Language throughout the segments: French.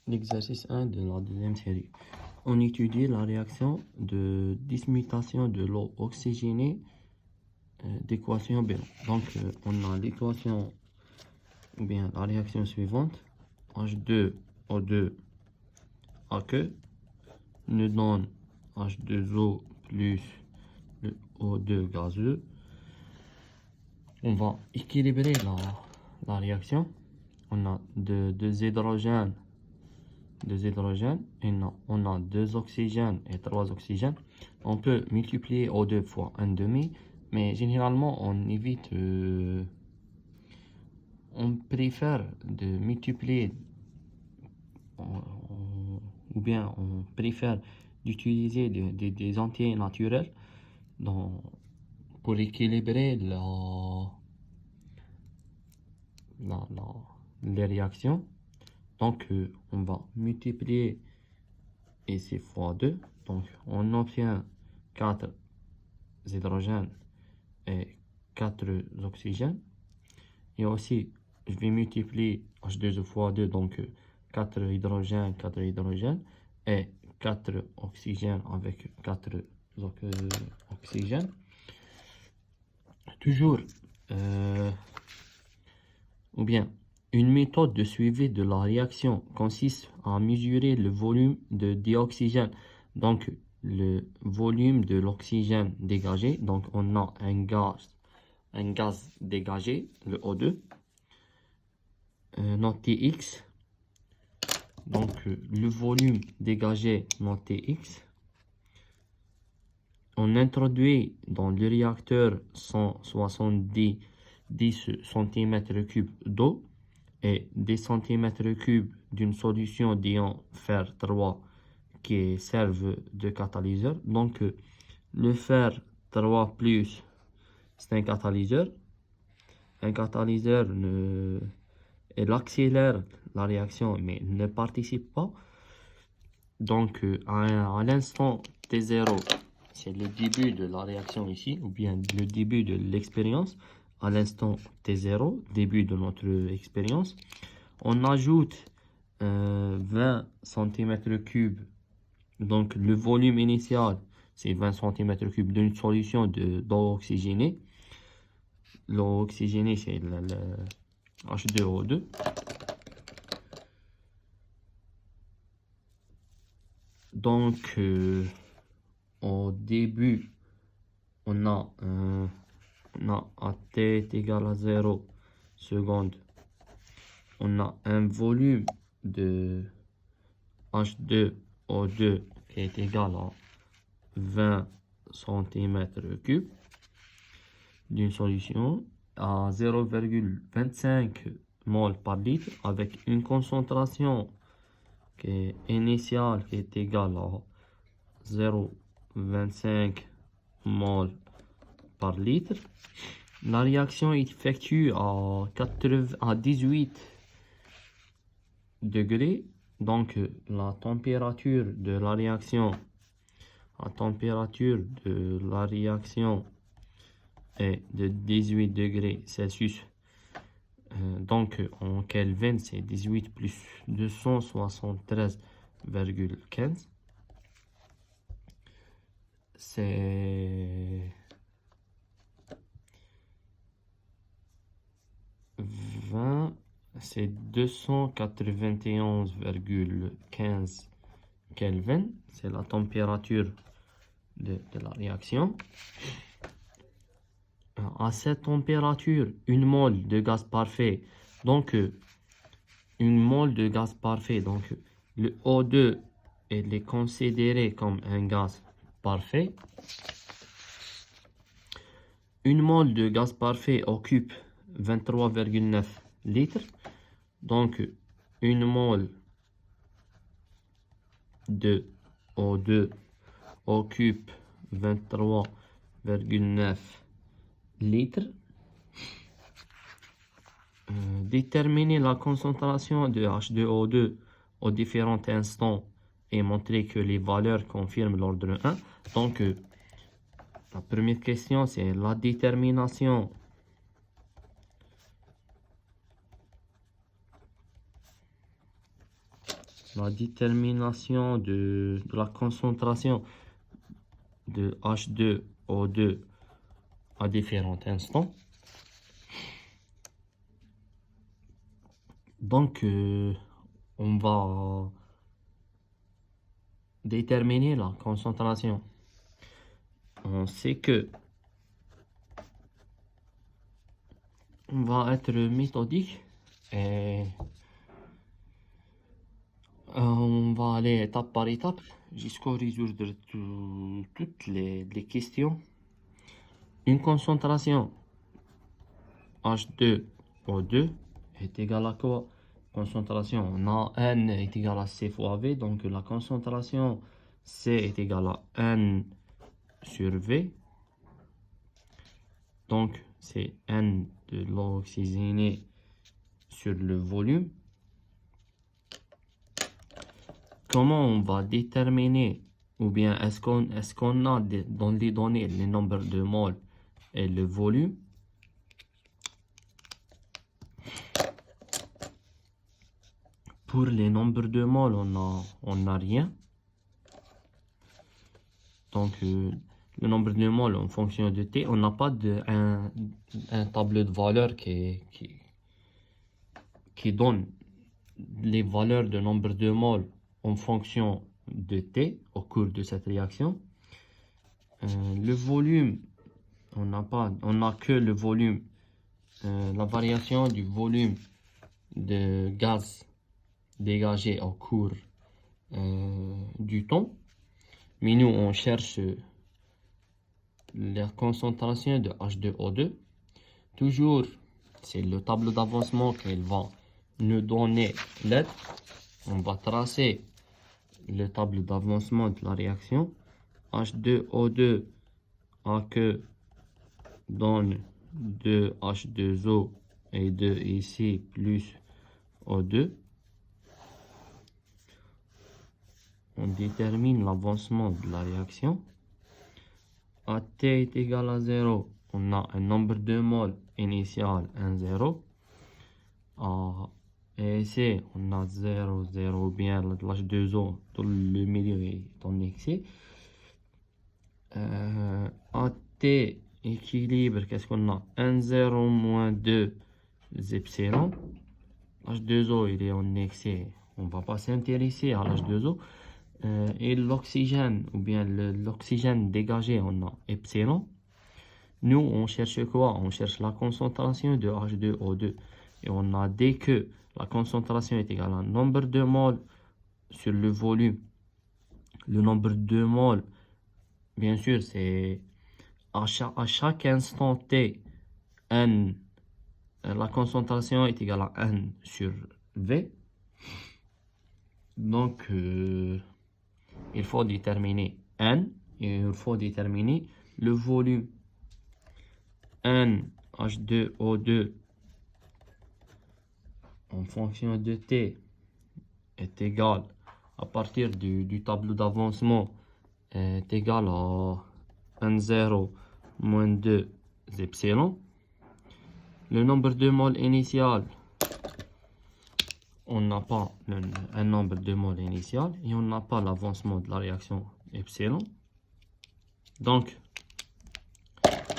L'exercice 1 de la deuxième série. On étudie la réaction de dismutation de l'eau oxygénée d'équation B. Donc, on a l'équation, ou bien la réaction suivante. H2O2 aqueux nous donne H2O plus le O2 gazeux. On va équilibrer la réaction. On a deux hydrogènes et on a 2 oxygènes et 3 oxygènes. On peut multiplier O2 fois 1,5, mais généralement on évite, on préfère de multiplier, ou bien on préfère d'utiliser des entiers naturels pour équilibrer les réactions. Donc, on va multiplier ici fois 2. Donc, on obtient 4 hydrogènes et 4 oxygènes. Et aussi, je vais multiplier H2O fois 2. Donc, 4 hydrogènes et 4 oxygènes avec 4 oxygènes. Toujours, ou bien, une méthode de suivi de la réaction consiste à mesurer le volume de dioxygène, donc le volume de l'oxygène dégagé. Donc on a un gaz dégagé, le O2, noté X. Donc le volume dégagé noté X. On introduit dans le réacteur 170 cm3 d'eau et des centimètres cubes d'une solution d'ion fer 3 qui servent de catalyseur. Donc, le fer 3 plus, c'est un catalyseur. Un catalyseur il accélère la réaction, mais ne participe pas. Donc, à l'instant T0, c'est le début de la réaction ici, ou bien le début de l'expérience. À l'instant T0, début de notre expérience, on ajoute 20 cm3. Donc, le volume initial, c'est 20 cm3 d'une solution d'eau oxygénée. L'eau oxygénée, c'est le H2O2. Donc, au début, on a à t est égal à 0 secondes, on a un volume de H2O2 qui est égal à 20 cm3 d'une solution à 0,25 mol par litre avec une concentration qui est initiale qui est égale à 0,25 mol par litre. La réaction est effectuée à 18 degrés. Donc la température de la réaction est de 18 degrés Celsius. Donc en Kelvin, c'est 18 plus 273,15. C'est 20, c'est 291,15 Kelvin. C'est la température de la réaction. À cette température, une mole de gaz parfait. Donc, une mole de gaz parfait. Donc, le O2 est considéré comme un gaz parfait. Une mole de gaz parfait occupe 23,9 litres. Donc, une mole de O2 occupe 23,9 litres. Déterminer la concentration de H2O2 aux différents instants et montrer que les valeurs confirment l'ordre 1. Donc, la première question, c'est la détermination la détermination de la concentration de H2O2 à différents instants. Donc, on va déterminer la concentration. On sait que on va être méthodique et on va aller étape par étape jusqu'au résoudre toutes les questions. Une concentration H2O2 est égale à quoi? Concentration, on a N est égal à C fois V, donc la concentration C est égale à N sur V. Donc c'est N de l'oxygéné sur le volume. Comment on va déterminer, ou bien est-ce qu'on a dans les données les nombres de moles et le volume? Pour les nombres de moles, on n'a rien. Donc, le nombre de moles en fonction de T, on n'a pas un tableau de valeurs qui donne les valeurs de nombre de moles en fonction de T au cours de cette réaction. Le volume, on n'a que le volume, la variation du volume de gaz dégagé au cours du temps. Mais nous, on cherche la concentration de H2O2. Toujours, c'est le tableau d'avancement qu'il va nous donner l'aide. On va tracer le tableau d'avancement de la réaction. H2O2 a que donne 2H2O et 2 ici plus O2. On détermine l'avancement de la réaction. À T est égal à 0, on a un nombre de moles initial 1, 0. À ici, on a 0, 0, bien l'H2O dans le milieu est en excès. À T équilibre, qu'est-ce qu'on a? 1, 0, moins 2 epsilon. H2O, il est en excès. On ne va pas s'intéresser à l'H2O. Et l'oxygène, ou bien l'oxygène dégagé, on a epsilon. Nous, on cherche quoi? On cherche la concentration de H2O2. Et on a dit que la concentration est égale à un nombre de moles sur le volume. Le nombre de moles, bien sûr, c'est à chaque instant T, N, la concentration est égale à N sur V. Donc, il faut déterminer N et il faut déterminer le volume. N H2O2 en fonction de T est égal, à partir du tableau d'avancement, est égal à N0 moins 2 epsilon. Le nombre de moles initial, on n'a pas un nombre de moles initial et on n'a pas l'avancement de la réaction epsilon. Donc,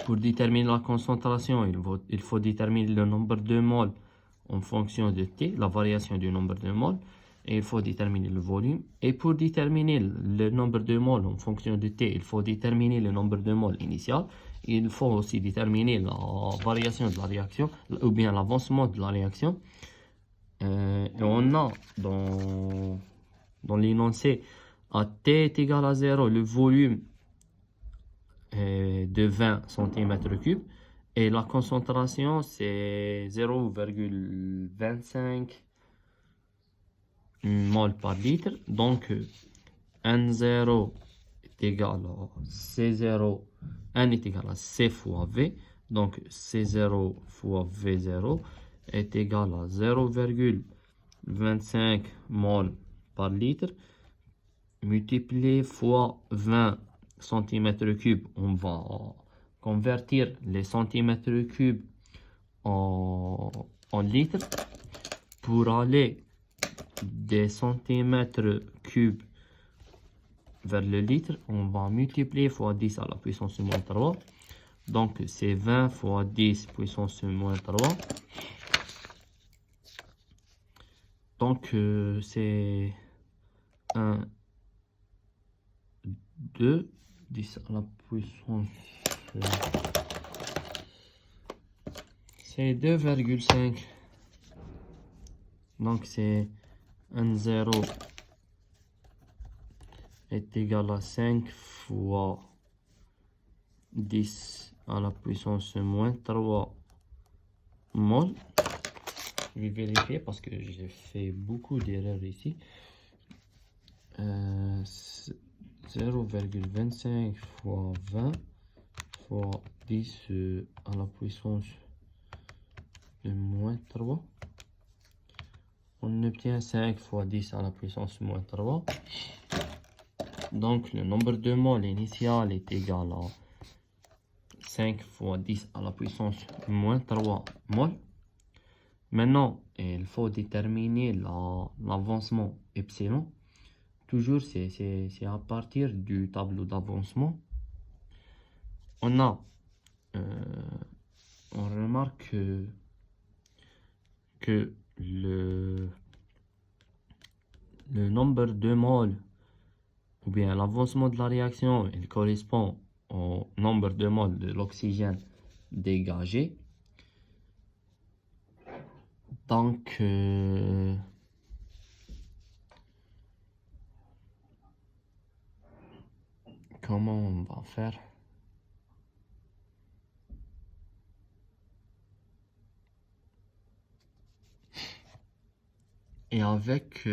pour déterminer la concentration, il faut déterminer le nombre de moles en fonction de T, la variation du nombre de moles, et il faut déterminer le volume. Et pour déterminer le nombre de moles en fonction de T, il faut déterminer le nombre de moles initial. Il faut aussi déterminer la variation de la réaction, ou bien l'avancement de la réaction. Et on a dans l'énoncé, à T est égal à 0, le volume de 20 cm3 et la concentration c'est 0,25 mol par litre. Donc N0 est égal à C0, N est égal à C fois V, donc C0 fois V0 est égal à 0,25 mol par litre multiplié fois 20 cm3. On va convertir les centimètres cubes en litres pour aller des centimètres cubes vers le litre, on va multiplier fois 10 à la puissance moins 3. Donc, c'est 20 fois 10 puissance moins 3. Donc, c'est 1, 2, 10 à la puissance... c'est 2,5. Donc, c'est 1 0 est égal à 5 fois 10 à la puissance moins 3 mol. Je vais vérifier parce que j'ai fait beaucoup d'erreurs ici. 0,25 fois 20 fois 10 à la puissance de moins 3. On obtient 5 fois 10 à la puissance moins 3. Donc le nombre de moles initial est égal à 5 fois 10 à la puissance moins 3 mol. Maintenant, il faut déterminer l'avancement epsilon. Toujours, c'est à partir du tableau d'avancement. On remarque que le nombre de moles, ou bien l'avancement de la réaction, il correspond au nombre de moles de l'oxygène dégagé. Donc, comment on va faire? Et avec